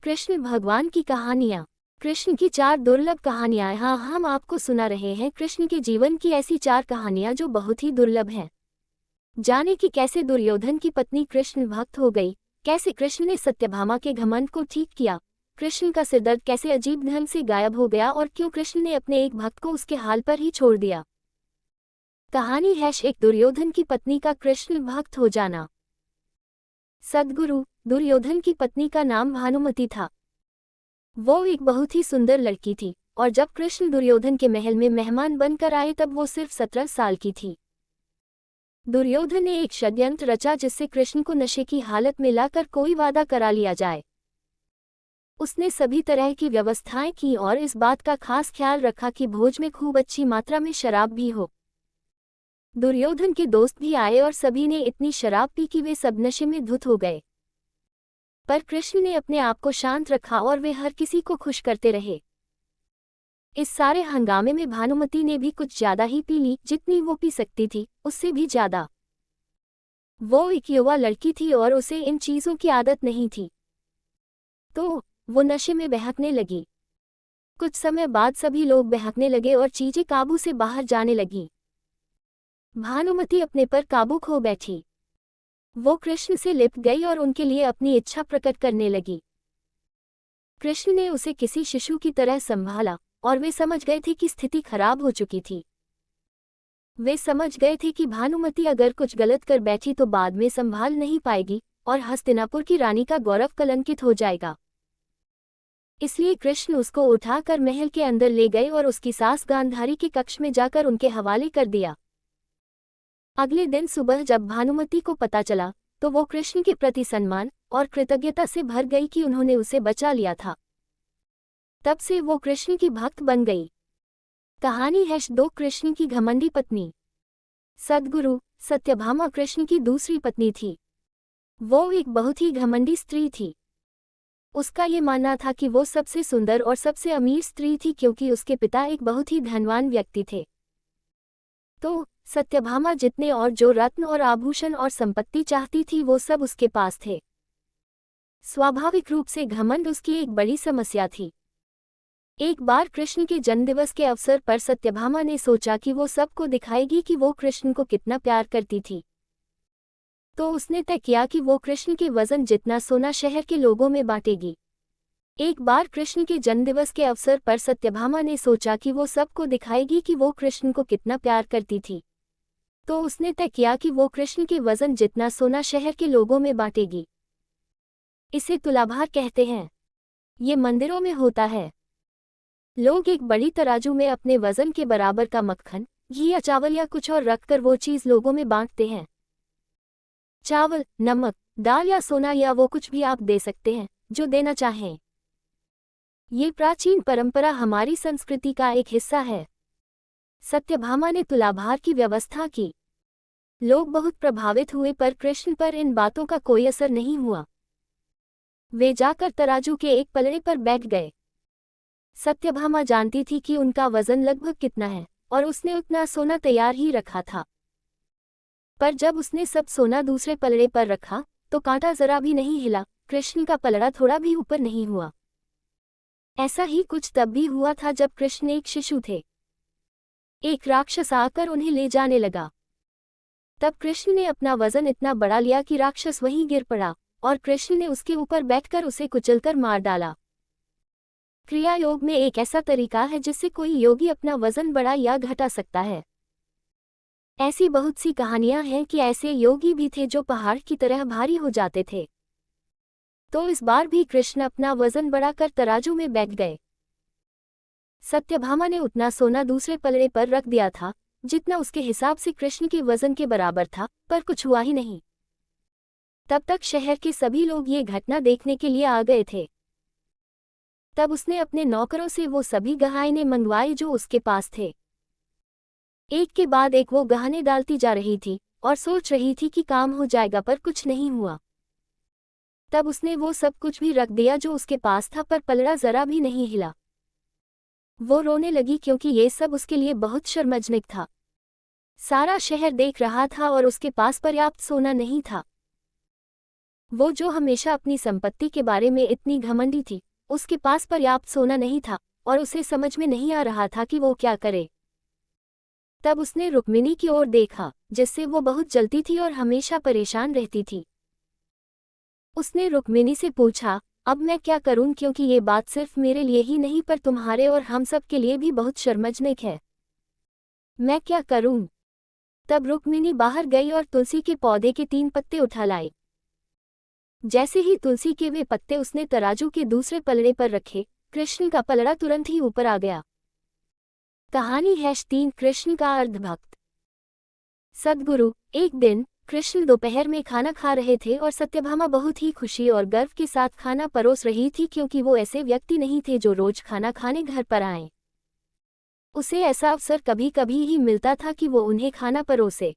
कृष्ण भगवान की कहानियाँ। कृष्ण की 4 दुर्लभ कहानियाँ। हाँ, हम आपको सुना रहे हैं कृष्ण के जीवन की ऐसी 4 कहानियाँ जो बहुत ही दुर्लभ हैं। जाने कि कैसे दुर्योधन की पत्नी कृष्ण भक्त हो गई, कैसे कृष्ण ने सत्यभामा के घमंड को ठीक किया, कृष्ण का सिरदर्द कैसे अजीब ढंग से गायब हो गया और क्यों कृष्ण ने अपने एक भक्त को उसके हाल पर ही छोड़ दिया। कहानी है एक दुर्योधन की पत्नी का कृष्ण भक्त हो जाना। सद्गुरु दुर्योधन की पत्नी का नाम भानुमति था। वो एक बहुत ही सुंदर लड़की थी और जब कृष्ण दुर्योधन के महल में मेहमान बनकर आए तब वो सिर्फ 17 साल की थी। दुर्योधन ने एक षड्यंत्र रचा जिससे कृष्ण को नशे की हालत में लाकर कोई वादा करा लिया जाए। उसने सभी तरह की व्यवस्थाएं की और इस बात का खास ख्याल रखा कि भोज में खूब अच्छी मात्रा में शराब भी हो। दुर्योधन के दोस्त भी आए और सभी ने इतनी शराब पी कि वे सब नशे में धुत हो गए। पर कृष्ण ने अपने आप को शांत रखा और वे हर किसी को खुश करते रहे। इस सारे हंगामे में भानुमति ने भी कुछ ज्यादा ही पी ली, जितनी वो पी सकती थी उससे भी ज्यादा। वो एक युवा लड़की थी और उसे इन चीजों की आदत नहीं थी, तो वो नशे में बहकने लगी। कुछ समय बाद सभी लोग बहकने लगे और चीजें काबू से बाहर जाने लगी। भानुमति अपने पर काबू खो बैठी। वो कृष्ण से लिपट गई और उनके लिए अपनी इच्छा प्रकट करने लगी। कृष्ण ने उसे किसी शिशु की तरह संभाला और वे समझ गए थे कि स्थिति खराब हो चुकी थी। वे समझ गए थे कि भानुमति अगर कुछ गलत कर बैठी तो बाद में संभाल नहीं पाएगी और हस्तिनापुर की रानी का गौरव कलंकित हो जाएगा। इसलिए कृष्ण उसको उठाकर महल के अंदर ले गए और उसकी सास गांधारी के कक्ष में जाकर उनके हवाले कर दिया। अगले दिन सुबह जब भानुमति को पता चला तो वो कृष्ण के प्रति सम्मान और कृतज्ञता से भर गई कि उन्होंने उसे बचा लिया था। तब से वो कृष्ण की भक्त बन गई। कहानी है 2 कृष्ण की घमंडी पत्नी। सद्गुरु सत्यभामा कृष्ण की दूसरी पत्नी थी। वो एक बहुत ही घमंडी स्त्री थी। उसका ये मानना था कि वो सबसे सुंदर और सबसे अमीर स्त्री थी क्योंकि उसके पिता एक बहुत ही धनवान व्यक्ति थे। तो सत्यभामा जितने और जो रत्न और आभूषण और संपत्ति चाहती थी वो सब उसके पास थे। स्वाभाविक रूप से घमंड उसकी एक बड़ी समस्या थी। एक बार कृष्ण के जन्मदिवस के अवसर पर सत्यभामा ने सोचा कि वो सबको दिखाएगी कि वो कृष्ण को कितना प्यार करती थी। तो उसने तय किया कि वो कृष्ण के वजन जितना सोना शहर के लोगों में बांटेगी। एक बार कृष्ण के जन्मदिवस के अवसर पर सत्यभामा ने सोचा कि वो सबको दिखाएगी कि वो कृष्ण को कितना प्यार करती थी। तो उसने तय किया कि वो कृष्ण के वजन जितना सोना शहर के लोगों में बांटेगी। इसे तुलाभार कहते हैं। ये मंदिरों में होता है। लोग एक बड़ी तराजू में अपने वजन के बराबर का मक्खन, घी या चावल या कुछ और रखकर वो चीज लोगों में बांटते हैं। चावल, नमक, दाल या सोना या वो कुछ भी आप दे सकते हैं जो देना चाहें। ये प्राचीन परंपरा हमारी संस्कृति का एक हिस्सा है। सत्यभामा ने तुलाभार की व्यवस्था की। लोग बहुत प्रभावित हुए पर कृष्ण पर इन बातों का कोई असर नहीं हुआ। वे जाकर तराजू के एक पलड़े पर बैठ गए। सत्यभामा जानती थी कि उनका वजन लगभग कितना है और उसने उतना सोना तैयार ही रखा था। पर जब उसने सब सोना दूसरे पलड़े पर रखा तो कांटा जरा भी नहीं हिला, कृष्ण का पलड़ा थोड़ा भी ऊपर नहीं हुआ। ऐसा ही कुछ तब भी हुआ था जब कृष्ण एक शिशु थे। एक राक्षस आकर उन्हें ले जाने लगा। तब कृष्ण ने अपना वजन इतना बढ़ा लिया कि राक्षस वहीं गिर पड़ा और कृष्ण ने उसके ऊपर बैठकर उसे कुचलकर मार डाला। क्रिया योग में एक ऐसा तरीका है जिससे कोई योगी अपना वजन बढ़ा या घटा सकता है। ऐसी बहुत सी कहानियां हैं कि ऐसे योगी भी थे जो पहाड़ की तरह भारी हो जाते थे। तो इस बार भी कृष्ण अपना वजन बढ़ाकर तराजू में बैठ गए। सत्यभामा ने उतना सोना दूसरे पलड़े पर रख दिया था जितना उसके हिसाब से कृष्ण के वजन के बराबर था, पर कुछ हुआ ही नहीं। तब तक शहर के सभी लोग ये घटना देखने के लिए आ गए थे। तब उसने अपने नौकरों से वो सभी गहाने मंगवाए जो उसके पास थे। एक के बाद एक वो गहने डालती जा रही थी और सोच रही थी कि काम हो जाएगा, पर कुछ नहीं हुआ। तब उसने वो सब कुछ भी रख दिया जो उसके पास था, पर पलड़ा जरा भी नहीं हिला। वो रोने लगी क्योंकि ये सब उसके लिए बहुत शर्मजनक था। सारा शहर देख रहा था और उसके पास पर्याप्त सोना नहीं था। वो जो हमेशा अपनी संपत्ति के बारे में इतनी घमंडी थी, उसके पास पर्याप्त सोना नहीं था और उसे समझ में नहीं आ रहा था कि वो क्या करे। तब उसने रुक्मिणी की ओर देखा, जिससे वो बहुत जलती थी और हमेशा परेशान रहती थी। उसने रुक्मिणी से पूछा, अब मैं क्या करूं, क्योंकि ये बात सिर्फ मेरे लिए ही नहीं पर तुम्हारे और हम सब के लिए भी बहुत शर्मजनक है। मैं क्या करूं? तब रुक्मिणी बाहर गई और तुलसी के पौधे के 3 पत्ते उठा लाई। जैसे ही तुलसी के वे पत्ते उसने तराजू के दूसरे पलड़े पर रखे, कृष्ण का पलड़ा तुरंत ही ऊपर आ गया। कहानी #3 कृष्ण का अर्धभक्त। सद्गुरु। एक दिन कृष्ण दोपहर में खाना खा रहे थे और सत्यभामा बहुत ही खुशी और गर्व के साथ खाना परोस रही थी, क्योंकि वो ऐसे व्यक्ति नहीं थे जो रोज खाना खाने घर पर आएं। उसे ऐसा अवसर कभी कभी ही मिलता था कि वो उन्हें खाना परोसे,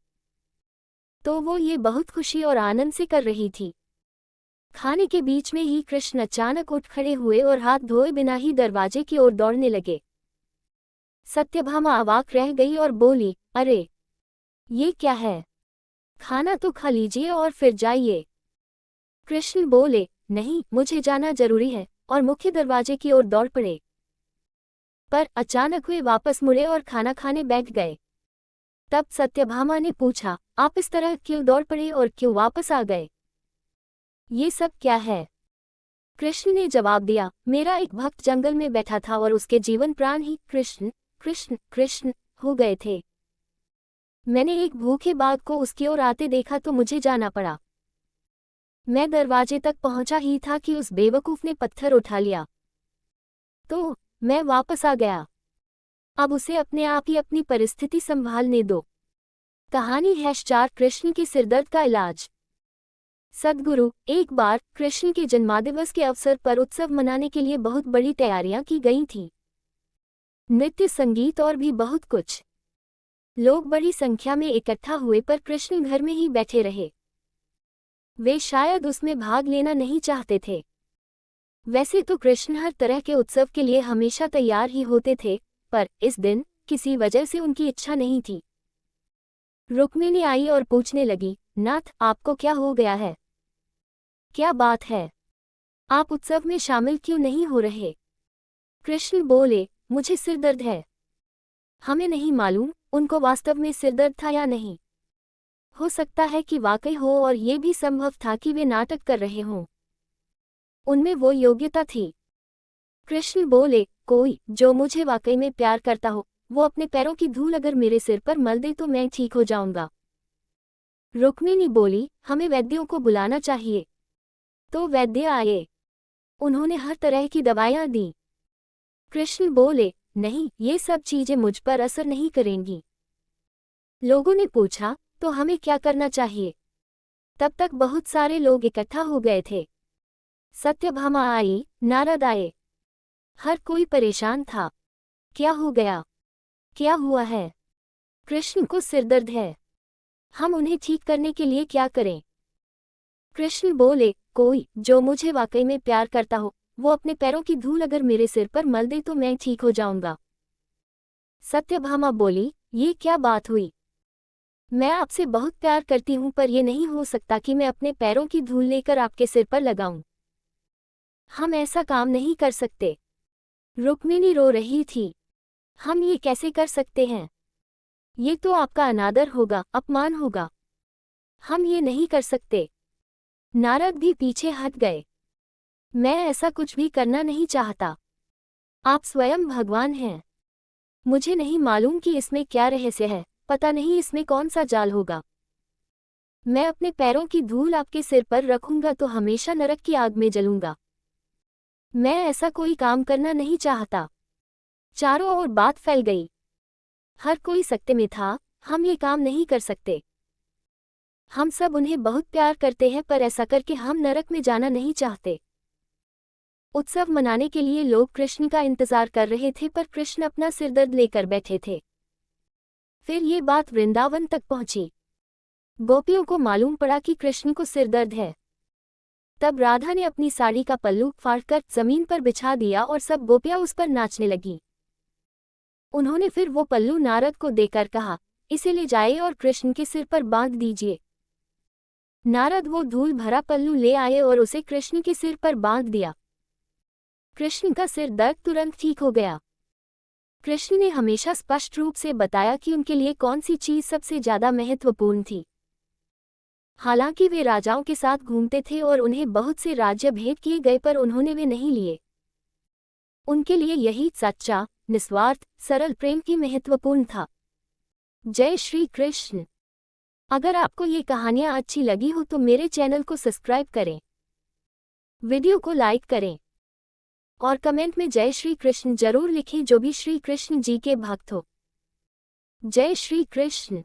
तो वो ये बहुत खुशी और आनंद से कर रही थी। खाने के बीच में ही कृष्ण अचानक उठ खड़े हुए और हाथ धोए बिना ही दरवाजे की ओर दौड़ने लगे। सत्यभामा अवाक रह गई और बोली, अरे ये क्या है? खाना तो खा लीजिए और फिर जाइए। कृष्ण बोले, नहीं, मुझे जाना जरूरी है, और मुख्य दरवाजे की ओर दौड़ पड़े। पर अचानक वे वापस मुड़े और खाना खाने बैठ गए। तब सत्यभामा ने पूछा, आप इस तरह क्यों दौड़ पड़े और क्यों वापस आ गए? ये सब क्या है? कृष्ण ने जवाब दिया, मेरा एक भक्त जंगल में बैठा था और उसके जीवन प्राण ही कृष्ण कृष्ण कृष्ण हो गए थे। मैंने एक भूखे बाघ को उसकी ओर आते देखा तो मुझे जाना पड़ा। मैं दरवाजे तक पहुंचा ही था कि उस बेवकूफ ने पत्थर उठा लिया, तो मैं वापस आ गया। अब उसे अपने आप ही अपनी परिस्थिति संभालने दो। कहानी #4 कृष्ण के सिरदर्द का इलाज। सद्गुरु। एक बार कृष्ण के जन्मदिवस के अवसर पर उत्सव मनाने के लिए बहुत बड़ी तैयारियां की गई थीं। नृत्य, संगीत और भी बहुत कुछ। लोग बड़ी संख्या में इकट्ठा हुए पर कृष्ण घर में ही बैठे रहे। वे शायद उसमें भाग लेना नहीं चाहते थे। वैसे तो कृष्ण हर तरह के उत्सव के लिए हमेशा तैयार ही होते थे, पर इस दिन किसी वजह से उनकी इच्छा नहीं थी। रुक्मिणी आई और पूछने लगी, नाथ, आपको क्या हो गया है? क्या बात है? आप उत्सव में शामिल क्यों नहीं हो रहे? कृष्ण बोले, मुझे सिरदर्द है। हमें नहीं मालूम उनको वास्तव में सिरदर्द था या नहीं। हो सकता है कि वाकई हो और ये भी संभव था कि वे नाटक कर रहे हों। उनमें वो योग्यता थी। कृष्ण बोले, कोई जो मुझे वाकई में प्यार करता हो, वो अपने पैरों की धूल अगर मेरे सिर पर मल दे तो मैं ठीक हो जाऊंगा। रुक्मिणी बोली, हमें वैद्यों को बुलाना चाहिए। तो वैद्य आए। उन्होंने हर तरह की दवाइयां दी। कृष्ण बोले, नहीं, ये सब चीजें मुझ पर असर नहीं करेंगी। लोगों ने पूछा, तो हमें क्या करना चाहिए? तब तक बहुत सारे लोग इकट्ठा हो गए थे। सत्यभामा आई, नारद आए। हर कोई परेशान था। क्या हो गया? क्या हुआ है? कृष्ण को सिरदर्द है। हम उन्हें ठीक करने के लिए क्या करें? कृष्ण बोले, कोई जो मुझे वाकई में प्यार करता हो, वो अपने पैरों की धूल अगर मेरे सिर पर मल दे तो मैं ठीक हो जाऊंगा। सत्यभामा बोली, ये क्या बात हुई? मैं आपसे बहुत प्यार करती हूं, पर यह नहीं हो सकता कि मैं अपने पैरों की धूल लेकर आपके सिर पर लगाऊं। हम ऐसा काम नहीं कर सकते। रुक्मिणी रो रही थी। हम ये कैसे कर सकते हैं? ये तो आपका अनादर होगा, अपमान होगा। हम ये नहीं कर सकते। नारद भी पीछे हट गए। मैं ऐसा कुछ भी करना नहीं चाहता। आप स्वयं भगवान हैं। मुझे नहीं मालूम कि इसमें क्या रहस्य है, पता नहीं इसमें कौन सा जाल होगा। मैं अपने पैरों की धूल आपके सिर पर रखूंगा तो हमेशा नरक की आग में जलूंगा। मैं ऐसा कोई काम करना नहीं चाहता। चारों ओर बात फैल गई। हर कोई सकते में था, हम ये काम नहीं कर सकते। हम सब उन्हें बहुत प्यार करते हैं, पर ऐसा करके हम नरक में जाना नहीं चाहते। उत्सव मनाने के लिए लोग कृष्ण का इंतजार कर रहे थे, पर कृष्ण अपना सिरदर्द लेकर बैठे थे। फिर ये बात वृंदावन तक पहुंची। गोपियों को मालूम पड़ा कि कृष्ण को सिरदर्द है। तब राधा ने अपनी साड़ी का पल्लू फाड़कर जमीन पर बिछा दिया और सब गोपियां उस पर नाचने लगीं। उन्होंने फिर वो पल्लू नारद को देकर कहा, इसे ले जाइए और कृष्ण के सिर पर बांध दीजिए। नारद वो धूल भरा पल्लू ले आए और उसे कृष्ण के सिर पर बांध दिया। कृष्ण का सिर दर्द तुरंत ठीक हो गया। कृष्ण ने हमेशा स्पष्ट रूप से बताया कि उनके लिए कौन सी चीज सबसे ज्यादा महत्वपूर्ण थी। हालांकि वे राजाओं के साथ घूमते थे और उन्हें बहुत से राज्य भेंट किए गए, पर उन्होंने वे नहीं लिए। उनके लिए यही सच्चा, निस्वार्थ, सरल प्रेम ही महत्वपूर्ण था। जय श्री कृष्ण। अगर आपको ये कहानियाँ अच्छी लगी हो तो मेरे चैनल को सब्सक्राइब करें, वीडियो को लाइक करें और कमेंट में जय श्री कृष्ण जरूर लिखें जो भी श्री कृष्ण जी के भक्त हो। जय श्री कृष्ण।